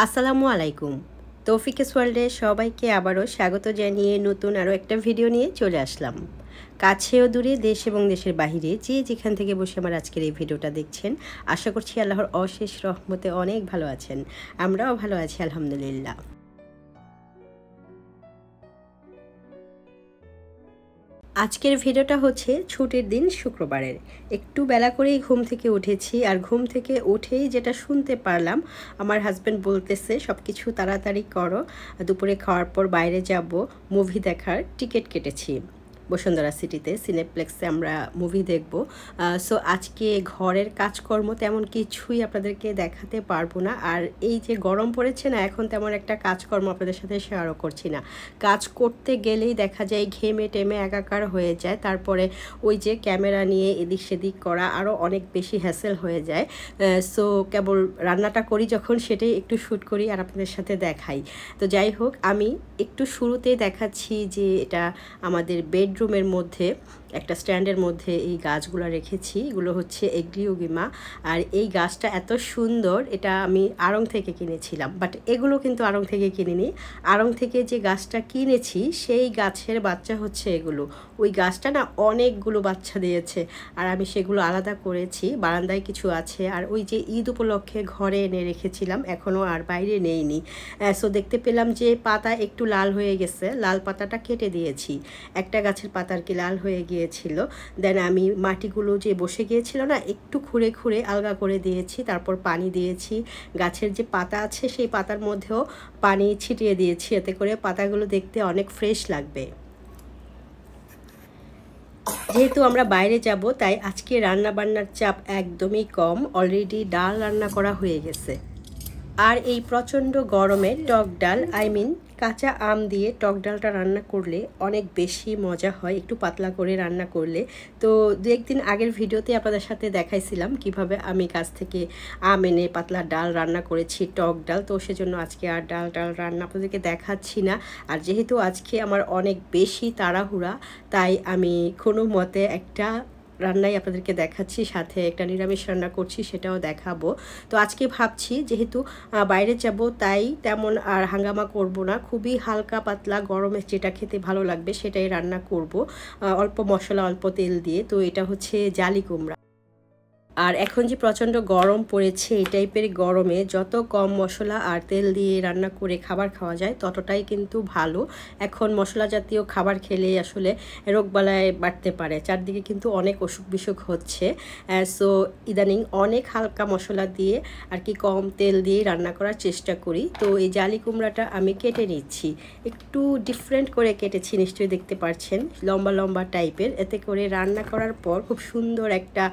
আসসালামু আলাইকুম। তৌফিকেস ওয়ার্ল্ডে সবাইকে আবারও স্বাগত জানিয়ে নতুন আরও একটা ভিডিও নিয়ে চলে আসলাম। কাছে ও দূরে, দেশ এবং দেশের বাহিরে যে যেখান থেকে বসে আমার আজকের এই ভিডিওটা দেখছেন, আশা করছি আল্লাহর অশেষ রহমতে অনেক ভালো আছেন। আমরাও ভালো আছি আলহামদুলিল্লাহ। আজকের ভিডিওটা হচ্ছে ছুটির দিন শুক্রবারের। একটু বেলা করেই ঘুম থেকে উঠেছি, আর ঘুম থেকে উঠেই যেটা শুনতে পারলাম, আমার হাজব্যান্ড বলতেছে সব কিছু তাড়াতাড়ি করো, দুপুরে খাওয়ার পর বাইরে যাব, মুভি দেখার টিকিট কেটেছি। বসুন্ধরা সিটিতে সিনেপ্লেক্সে আমরা মুভি দেখব। সো আজকে ঘরের কাজকর্ম তেমন কিছুই আপনাদেরকে দেখাতে পারবো না। আর এই যে গরম পড়েছে না, এখন তেমন একটা কাজকর্ম আপনাদের সাথে শেয়ারও করছি না। কাজ করতে গেলেই দেখা যায় ঘেমে টেমে একাকার হয়ে যায়, তারপরে ওই যে ক্যামেরা নিয়ে এদিক সেদিক করা আরও অনেক বেশি হ্যাসেল হয়ে যায়। সো কেবল রান্নাটা করি যখন, সেটাই একটু শ্যুট করি আর আপনাদের সাথে দেখাই। তো যাই হোক, আমি একটু শুরুতেই দেখাচ্ছি যে এটা আমাদের বেডরুমের মধ্যে একটা স্ট্যান্ডের মধ্যে এই গাছগুলো রেখেছি। এগুলো হচ্ছে এগ্লিওগিমা, আর এই গাছটা এত সুন্দর, এটা আমি আড়ং থেকে কিনেছিলাম। বাট এগুলো কিন্তু আড়ং থেকে কিনিনি। আড়ং থেকে যে গাছটা কিনেছি সেই গাছের বাচ্চা হচ্ছে এগুলো। ওই গাছটা না অনেকগুলো বাচ্চা দিয়েছে, আর আমি সেগুলো আলাদা করেছি। বারান্দায় কিছু আছে, আর ওই যে ঈদ উপলক্ষে ঘরে এনে রেখেছিলাম, এখনও আর বাইরে নেইনি। সো দেখতে পেলাম যে পাতা একটু লাল হয়ে গেছে, লাল পাতাটা কেটে দিয়েছি। একটা গাছের পাতা আর কি লাল হয়ে গিয়েছিল। দেন আমি মাটিগুলো যে বসে গিয়েছিল না, একটু খুঁড়ে খুঁড়ে আলগা করে দিয়েছি, তারপর পানি দিয়েছি। গাছের যে পাতা আছে সেই পাতার মধ্যেও পানি ছিটিয়ে দিয়েছি, এতে করে পাতাগুলো দেখতে অনেক ফ্রেশ লাগবে। যেহেতু আমরা বাইরে যাব, তাই আজকে রান্না বান্নার চাপ একদমই কম। অলরেডি ডাল রান্না করা হয়ে গেছে। আর এই প্রচণ্ড গরমে টক ডাল, কাঁচা আম দিয়ে টক ডালটা রান্না করলে অনেক বেশি মজা হয়, একটু পাতলা করে রান্না করলে। তো দু একদিন আগের ভিডিওতে আপনাদের সাথে দেখাইছিলাম কিভাবে আমি গাছ থেকে আম এনে পাতলা ডাল রান্না করেছি, টক ডাল। তো সেজন্য আজকে আর ডাল রান্না আপনাদেরকে দেখাচ্ছি না। আর যেহেতু আজকে আমার অনেক বেশি তাড়াহুড়া, তাই আমি কোনো মতে একটা রান্নাই আপনাদেরকে দেখাচ্ছি, সাথে একটা নিরামিষ রান্না করছি, সেটাও দেখাবো। তো আজকে ভাবছি যেহেতু বাইরে যাব, তাই তেমন আর হাঙ্গামা করব না, খুবই হালকা পাতলা গরমে যেটা খেতে ভালো লাগবে সেটাই রান্না করব, অল্প মশলা অল্প তেল দিয়ে। তো এটা হচ্ছে জালি কুমড়া। আর এখন যে প্রচণ্ড গরম পড়েছে, এই টাইপের গরমে যত কম মশলা আর তেল দিয়ে রান্না করে খাবার খাওয়া যায় ততটাই কিন্তু ভালো। এখন মশলা জাতীয় খাবার খেলে আসলে রোগবালাই বাড়তে পারে, চারদিকে কিন্তু অনেক অসুখ বিসুখ হচ্ছে। সো ইদানিং অনেক হালকা মশলা দিয়ে আর কি কম তেল দিয়ে রান্না করার চেষ্টা করি। তো এই জালি কুমড়াটা আমি কেটে নিচ্ছি, একটু ডিফারেন্ট করে কেটেছি, নিশ্চয়ই দেখতে পাচ্ছেন, লম্বা লম্বা টাইপের। এতে করে রান্না করার পর খুব সুন্দর একটা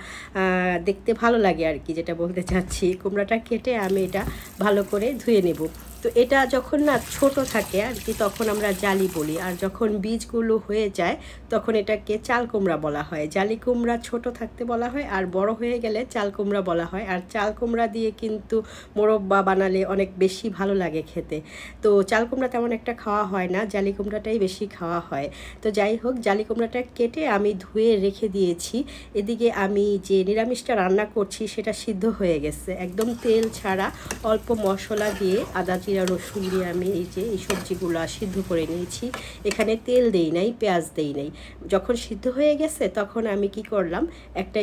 দেখতে ভালো লাগে আর কি, যেটা বলতে চাচ্ছি। কুমড়াটা কেটে আমি এটা ভালো করে ধুয়ে নেব। তো এটা যখন না ছোট থাকে আর কি, তখন আমরা জালি বলি, আর যখন বীজগুলো হয়ে যায় তখন এটাকে চাল কুমড়া বলা হয়। জালি কুমড়া ছোট থাকতে বলা হয়, আর বড় হয়ে গেলে চাল কুমড়া বলা হয়। আর চাল কুমড়া দিয়ে কিন্তু মোরব্বা বানালে অনেক বেশি ভালো লাগে খেতে। তো চাল কুমড়া তেমন একটা খাওয়া হয় না, জালি কুমড়াটাই বেশি খাওয়া হয়। তো যাই হোক, জালি কুমড়াটা কেটে আমি ধুয়ে রেখে দিয়েছি। এদিকে আমি যে নিরামিষটা রান্না করছি সেটা সিদ্ধ হয়ে গেছে, একদম তেল ছাড়া অল্প মশলা দিয়ে আদা জিরা রসুন দিয়ে আমি এই সবজিগুলো সিদ্ধ করে নিয়েছি। এখানে তেল দেই নাই, পেঁয়াজ দেই নাই। যখন সিদ্ধ হয়ে গেছে তখন আমি কি করলাম, একটা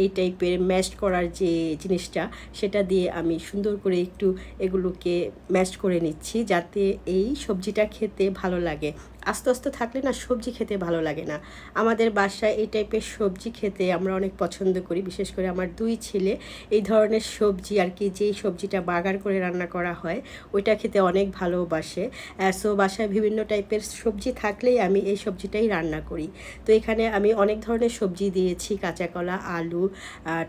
এই টাইপের ম্যাশ করার যে জিনিসটা, সেটা দিয়ে আমি সুন্দর করে একটু এগুলোকে ম্যাশ করে নিচ্ছি, যাতে এই সবজিটা খেতে ভালো লাগে। আস্তে আস্তে থাকলে না সবজি খেতে ভালো লাগে না। আমাদের বাসায় এই টাইপের সবজি খেতে আমরা অনেক পছন্দ করি, বিশেষ করে আমার দুই ছেলে এই ধরনের সবজি আর কি, যেই সবজিটা বাগার করে রান্না করা হয় ওইটা খেতে অনেক ভালোবাসে। সো বাসায় বিভিন্ন টাইপের সবজি থাকলেই আমি এই সবজিটাই রান্না করি। তো এখানে আমি অনেক ধরনের সবজি দিয়েছি, কাঁচা কলা, আলু,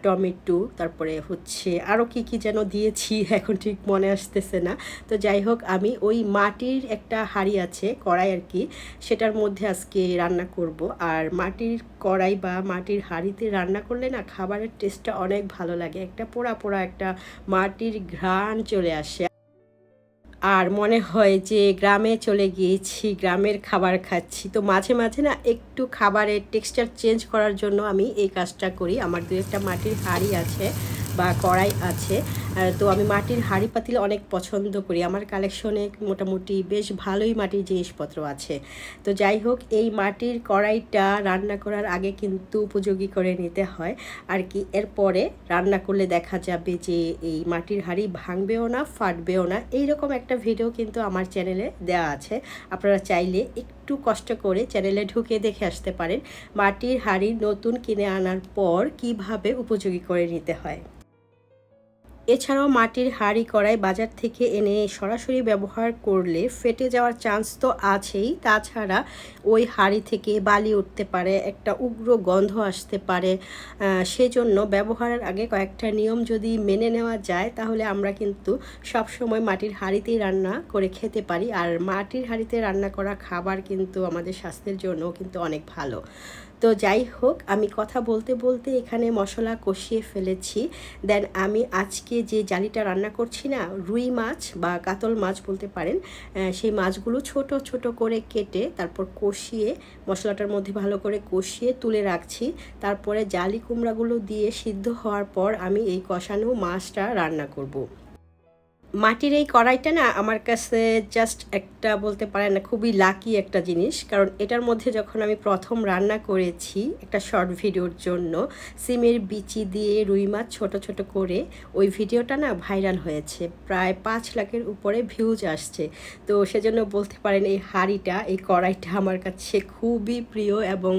টমেটো, তারপরে হচ্ছে আরও কি কি যেন দিয়েছি, এখন ঠিক মনে আসতেছে না। তো যাই হোক, আমি ওই মাটির একটা হাঁড়ি আছে, কড়াই আর কি, সেটার মধ্যে আজকে রান্না করব। আর মাটির কড়াই বা মাটির হাঁড়িতে রান্না করলে না খাবারের টেস্টটা অনেক ভালো লাগে, একটা পোড়া পোড়া একটা মাটির ঘ্রাণ চলে আসে, আর মনে হয় যে গ্রামে চলে গিয়েছি, গ্রামের খাবার খাচ্ছি। তো মাঝে মাঝে না একটু খাবারের টেক্সচার চেঞ্জ করার জন্য আমি এই কাজটা করি। আমার দু একটা মাটির হাঁড়ি আছে বা কড়াই আছে, তো আমি মাটির হাঁড়ি পাতিল অনেক পছন্দ করি, আমার কালেকশনে মোটামুটি বেশ ভালোই মাটির জিনিসপত্র আছে। তো যাই হোক, এই মাটির কড়াইটা রান্না করার আগে কিন্তু উপযোগী করে নিতে হয় আর কি। এরপরে রান্না করলে দেখা যাবে যে এই মাটির হাঁড়ি ভাঙবেও না, ফাটবেও না। এইরকম একটা ভিডিও কিন্তু আমার চ্যানেলে দেওয়া আছে, আপনারা চাইলে একটু কষ্ট করে চ্যানেলে ঢুকে দেখে আসতে পারেন মাটির হাঁড়ি নতুন কিনে আনার পর কিভাবে উপযোগী করে নিতে হয়। এছাড়াও মাটির হাঁড়ি কড়াই বাজার থেকে এনে সরাসরি ব্যবহার করলে ফেটে যাওয়ার চান্স তো আছেই, তাছাড়া ওই হাঁড়ি থেকে বালি উঠতে পারে, একটা উগ্র গন্ধ আসতে পারে। সেজন্য ব্যবহারের আগে কয়েকটা নিয়ম যদি মেনে নেওয়া যায় তাহলে আমরা কিন্তু সবসময় মাটির হাঁড়িতেই রান্না করে খেতে পারি। আর মাটির হাঁড়িতে রান্না করা খাবার কিন্তু আমাদের স্বাস্থ্যের জন্য কিন্তু অনেক ভালো। তো যাই হোক, আমি কথা বলতে বলতে এখানে মশলা কষিয়ে ফেলেছি। দেন আমি আজকে যে জালিটা রান্না করছি না, রুই মাছ বা কাতল মাছ বলতে পারেন, সেই মাছগুলো ছোট ছোট করে কেটে তারপর কষিয়ে মশলাটার মধ্যে ভালো করে কষিয়ে তুলে রাখছি। তারপরে জালি কুমড়াগুলো দিয়ে সিদ্ধ হওয়ার পর আমি এই কষানো মাছটা রান্না করব। মাটির এই কড়াইটা না আমার কাছে জাস্ট একটা বলতে পারেন না, খুবই লাকি একটা জিনিস। কারণ এটার মধ্যে যখন আমি প্রথম রান্না করেছি একটা শর্ট ভিডিওর জন্য, সিমের বিচি দিয়ে রুই মাছ ছোট ছোট করে, ওই ভিডিওটা না ভাইরাল হয়েছে, প্রায় 5 লাখের উপরে ভিউজ আসছে। তো সেজন্য বলতে পারেন এই হাঁড়িটা, এই কড়াইটা আমার কাছে খুবই প্রিয় এবং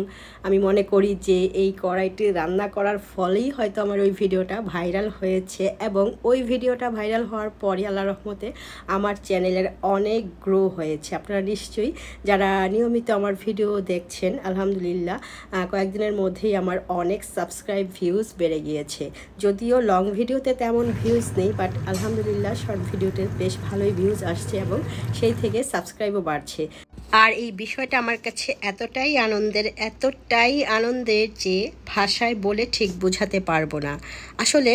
আমি মনে করি যে এই কড়াইটি রান্না করার ফলেই হয়তো আমার ওই ভিডিওটা ভাইরাল হয়েছে। এবং ওই ভিডিওটা ভাইরাল হওয়ার পরই আল্লাহর রহমতে আমার চ্যানেলের অনেক গ্রো হয়েছে। আপনারা নিশ্চয়ই যারা নিয়মিত আমার ভিডিও দেখছেন, আলহামদুলিল্লাহ কয়েকদিনের মধ্যেই আমার অনেক সাবস্ক্রাইব ভিউজ বেড়ে গিয়েছে। যদিও লং ভিডিওতে তেমন ভিউজ নেই, বাট আলহামদুলিল্লাহ শর্ট ভিডিওতে বেশ ভালোই ভিউজ আসছে এবং সেই থেকে সাবস্ক্রাইবও বাড়ছে। আর এই বিষয়টা আমার কাছে এতটাই আনন্দের যে ভাষায় বলে ঠিক বোঝাতে পারবো না। আসলে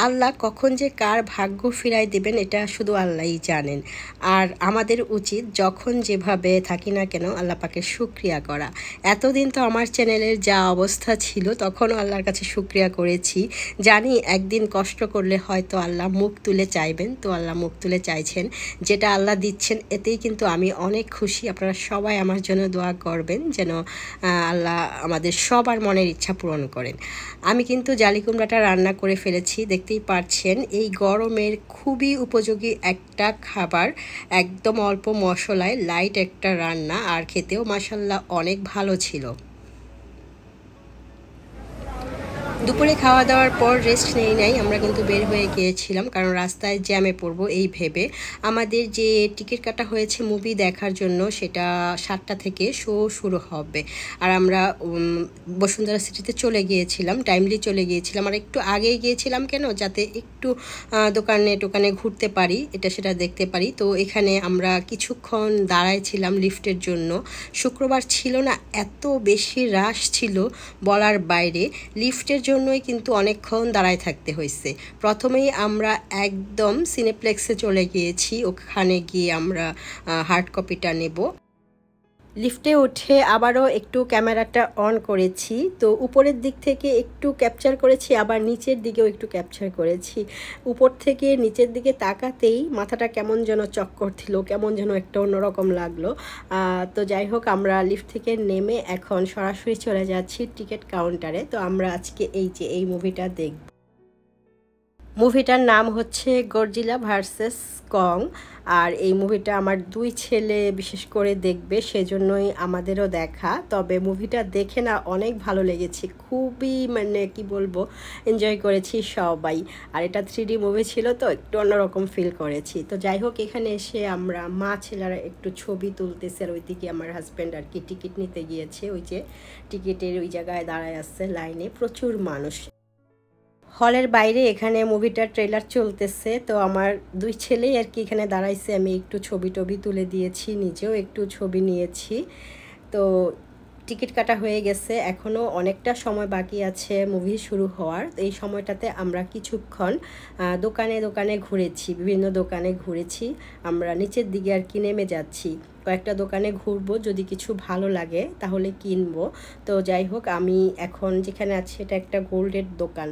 আল্লাহ কখন যে কার ভাগ্য ফিরায় দেবেন এটা শুধু আল্লাহই জানেন। আর আমাদের উচিত যখন যেভাবে থাকি না কেন আল্লাহ পাকের শুকরিয়া করা। এতদিন তো আমার চ্যানেলের যা অবস্থা ছিল তখনও আল্লাহর কাছে শুকরিয়া করেছি, জানি একদিন কষ্ট করলে হয়তো আল্লাহ মুখ তুলে চাইবেন। তো আল্লাহ মুখ তুলে চাইছেন, যেটা আল্লাহ দিচ্ছেন এতেই কিন্তু আমি অনেক খুশি। আপনারা সবাই আমার জন্য দোয়া করবেন যেন আল্লাহ আমাদের সবার মনের ইচ্ছা পূরণ করেন। আমি কিন্তু জালি কুমড়াটা রান্না করে ফেলেছি, দেখতেই পাচ্ছেন। এই গরমের খুবই উপযোগী একটা খাবার, একদম অল্প মশলায় লাইট একটা রান্না, আর খেতেও মাশাআল্লাহ অনেক ভালো ছিল। দুপুরে খাওয়া দাওয়ার পর রেস্ট নেই নাই, আমরা কিন্তু বের হয়ে গিয়েছিলাম, কারণ রাস্তায় জ্যামে পড়বো এই ভেবে। আমাদের যে টিকিট কাটা হয়েছে মুভি দেখার জন্য, সেটা 7টা থেকে শো শুরু হবে। আর আমরা বসুন্ধরা সিটিতে চলে গিয়েছিলাম, টাইমলি চলে গিয়েছিলাম। আর একটু আগেই গিয়েছিলাম কেন, যাতে একটু দোকানে টোকানে ঘুরতে পারি, এটা সেটা দেখতে পারি। তো এখানে আমরা কিছুক্ষণ দাঁড়াইছিলাম লিফটের জন্য। শুক্রবার ছিল না, এত বেশি রাশ ছিল বলার বাইরে। লিফটের জন্যই কিন্তু অনেকক্ষণ দাঁড়ায় থাকতে হয়েছে। প্রথমেই আমরা একদম সিনেপ্লেক্সে চলে গিয়েছি, ওখানে গিয়ে আমরা হার্ড কপিটা নেব। লিফটে উঠে আবারও একটু ক্যামেরাটা অন করেছি, তো উপরের দিক থেকে একটু ক্যাপচার করেছি, আবার নিচের দিকেও একটু ক্যাপচার করেছি। উপর থেকে নিচের দিকে তাকাতেই মাথাটা কেমন যেন চক্কর দিল, কেমন যেন একটা অন্যরকম লাগলো। তো যাই হোক, আমরা লিফট থেকে নেমে এখন সরাসরি চলে যাচ্ছি টিকিট কাউন্টারে। তো আমরা আজকে এই মুভিটা দেখব। মুভিটার নাম হচ্ছে গডজিলা ভার্সেস কং। আর এই মুভিটা আমার 2 ছেলে বিশেষ করে দেখবে, সেজন্যই আমাদেরও দেখা। তবে মুভিটা দেখে না অনেক ভালো লেগেছে, খুবই মানে কি বলবো, এনজয় করেছি সবাই। আর এটা 3D মুভি ছিল তো একটু অন্যরকম ফিল করেছি। তো যাই হোক, এখানে এসে আমরা মা ছেলেরা একটু ছবি তুলতেছে, আর ওইদিকে আমার হাজব্যান্ড আর কি টিকিট নিতে গিয়েছে। ওই যে টিকিটের ওই জায়গায় দাঁড়ায় আছে লাইনে, প্রচুর মানুষ। হলের বাইরে এখানে মুভিটার ট্রেলার চলতেছে। তো আমার 2 ছেলেই আর কি এখানে দাঁড়াইছে, আমি একটু ছবি টবি তুলে দিয়েছি, নিজেও একটু ছবি নিয়েছি। তো টিকিট কাটা হয়ে গেছে, এখনও অনেকটা সময় বাকি আছে মুভি শুরু হওয়ার। এই সময়টাতে আমরা কিছুক্ষণ দোকানে দোকানে ঘুরেছি, বিভিন্ন দোকানে ঘুরেছি। আমরা নিচের দিকে আর কি নেমে যাচ্ছি। কয়েকটা দোকানে ঘুরবো, যদি কিছু ভালো লাগে তাহলে কিনবো। তো যাই হোক, আমি এখন যেখানে আছি এটা একটা গোল্ডের দোকান।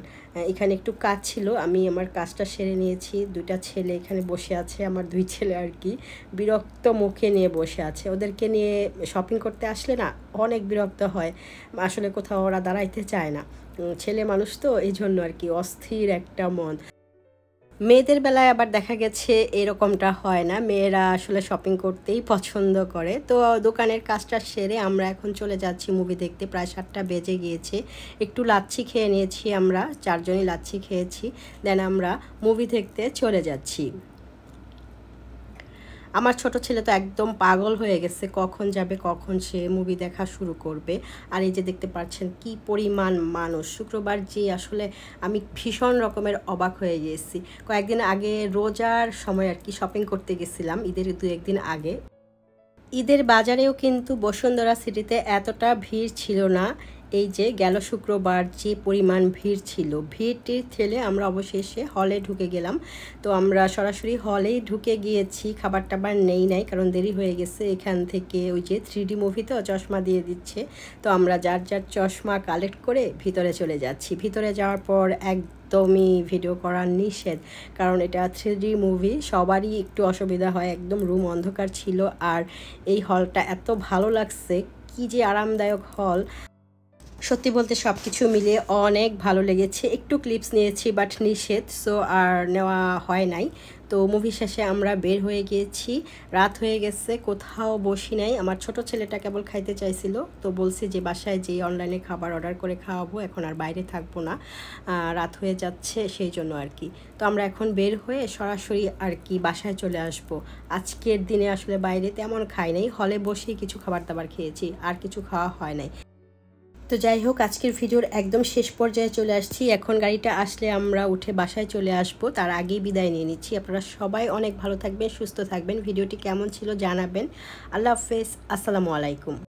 এখানে একটু কাজ ছিল, আমি আমার কাজটা সেরে নিয়েছি। দুইটা ছেলে এখানে বসে আছে, আমার দুই ছেলে আর কি, বিরক্ত মুখে নিয়ে বসে আছে। ওদেরকে নিয়ে শপিং করতে আসলে না অনেক বিরক্ত হয়, আসলে কোথাও ওরা দাঁড়াইতে চায় না। ছেলে মানুষ তো এই জন্য আর কি, অস্থির একটা মন। মেয়েদের বেলায় আবার দেখা গেছে এরকমটা হয় না, মেয়েরা আসলে শপিং করতেই পছন্দ করে। তো দোকানের কাজটা সেরে আমরা এখন চলে যাচ্ছি মুভি দেখতে। প্রায় 7টা বেজে গিয়েছে। একটু লাচ্ছি খেয়ে নিয়েছি, আমরা 4 জনই লাচ্ছি খেয়েছি। দেন আমরা মুভি দেখতে চলে যাচ্ছি। আমার ছোট ছেলে তো একদম পাগল হয়ে গেছে, কখন যাবে, কখন সে মুভি দেখা শুরু করবে। আর এই যে দেখতে পাচ্ছেন কি পরিমাণ মানুষ। শুক্রবার যে আসলে আমি ভীষণ রকমের অবাক হয়ে গিয়েছি। কয়েকদিন আগে রোজার সময় আর কি শপিং করতে গেছিলাম, ঈদের 2-1 দিন আগে। ঈদের বাজারেও কিন্তু বসুন্ধরা সিটিতে এতটা ভিড় ছিল না। এই যে গেল শুক্রবার যে পরিমাণ ভিড় ছিল, ভিড়টির ঠেলে আমরা অবশেষে হলে ঢুকে গেলাম। তো আমরা সরাসরি হলেই ঢুকে গিয়েছি, খাবার টাবার নাই, কারণ দেরি হয়ে গেছে। এখান থেকে ওই যে 3D মুভি তো চশমা দিয়ে দিচ্ছে, তো আমরা যার যার চশমা কালেক্ট করে ভিতরে চলে যাচ্ছি। ভিতরে যাওয়ার পর একদমই ভিডিও করা নিষেধ, কারণ এটা 3D মুভি, সবারই একটু অসুবিধা হয়। একদম রুম অন্ধকার ছিল, আর এই হলটা এত ভালো লাগছে, কি যে আরামদায়ক হল। সত্যি বলতে সব কিছু মিলিয়ে অনেক ভালো লেগেছে। একটু ক্লিপস নিয়েছি, বাট নিষেধ, সো আর নেওয়া হয় নাই। তো মুভি শেষে আমরা বের হয়ে গিয়েছি, রাত হয়ে গেছে, কোথাও বসি নাই। আমার ছোট ছেলেটা কেবল খাইতে চাইছিল, তো বলছি যে বাসায় যেই অনলাইনে খাবার অর্ডার করে খাওয়াবো, এখন আর বাইরে থাকবো না, রাত হয়ে যাচ্ছে সেই জন্য আর কি। তো আমরা এখন বের হয়ে সরাসরি আর কি বাসায় চলে আসব। আজকের দিনে আসলে বাইরে তেমন খাই নাই, হলে বসেই কিছু খাবার দাবার খেয়েছি, আর কিছু খাওয়া হয় নাই। তো যাই হোক, আজকের ভিডিওর একদম শেষ পর্যায়ে চলে আসছি। এখন গাড়িটা আসলে আমরা উঠে বাসায় চলে আসব, তার আগেই বিদায় নিয়ে নিচ্ছি। আপনারা সবাই অনেক ভালো থাকবেন, সুস্থ থাকবেন। ভিডিওটি কেমন ছিল জানাবেন। আল্লাহ হাফেজ, আসসালামু আলাইকুম।